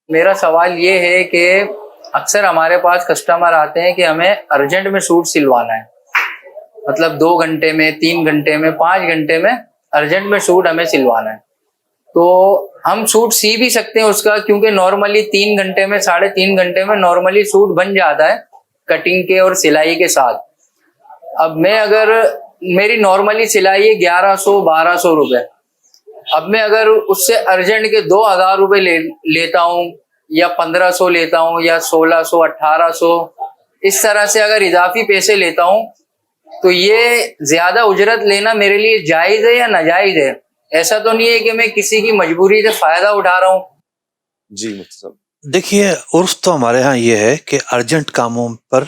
میرا سوال یہ ہے کہ اکثر ہمارے پاس کسٹمر آتے ہیں کہ ہمیں ارجنٹ میں سوٹ سلوانا ہے، مطلب 2 گھنٹے میں، 3 گھنٹے میں، 5 گھنٹے میں ارجنٹ میں سوٹ ہمیں سلوانا ہے. تو ہم سوٹ سی بھی سکتے ہیں اس کا، کیونکہ نارملی 3 گھنٹے میں، 3.5 گھنٹے میں نارملی سوٹ بن جاتا ہے کٹنگ کے اور سلائی کے ساتھ. اب میں اگر میری نارملی سلائی ہے 1100-1200 روپے، اب میں اگر اس سے ارجنٹ کے 2000 روپے لیتا ہوں یا 1500 لیتا ہوں یا 1600 1800 اس طرح سے اگر اضافی پیسے لیتا ہوں، تو یہ زیادہ اجرت لینا میرے لیے جائز ہے یا ناجائز ہے؟ ایسا تو نہیں ہے کہ میں کسی کی مجبوری سے فائدہ اٹھا رہا ہوں؟ جی مفتی صاحب، دیکھیے عرف تو ہمارے ہاں یہ ہے کہ ارجنٹ کاموں پر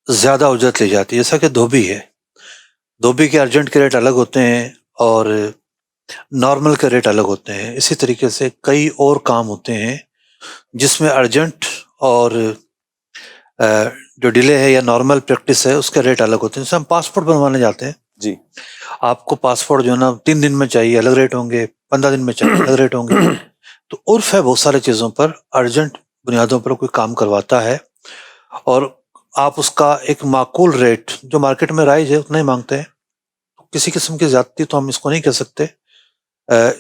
زیادہ اجرت لی جاتی ہے، جیسا کہ دھوبی ہے. دھوبی کے ارجنٹ کے ریٹ الگ ہوتے ہیں اور نارمل کے ریٹ الگ ہوتے ہیں. اسی طریقے سے کئی اور کام ہوتے ہیں جس میں ارجنٹ اور جو ڈیلے ہے یا نارمل پریکٹس ہے اس کے ریٹ الگ ہوتے ہیں. جیسے ہم پاسپورٹ بنوانے جاتے ہیں، جی آپ کو پاسپورٹ جو ہے نا 3 دن میں چاہیے، الگ ریٹ ہوں گے، 15 دن میں چاہیے، الگ ریٹ ہوں گے. تو عرف ہے بہت سارے چیزوں پر ارجنٹ بنیادوں پر کوئی کام کرواتا ہے اور آپ اس کا ایک معقول ریٹ جو مارکیٹ میں رائج ہے اتنا ہی مانگتے ہیں. کسی قسم کی زیادتی تو ہم اس کو نہیں کہہ سکتے.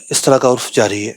اس طرح کا عرف جاری ہے.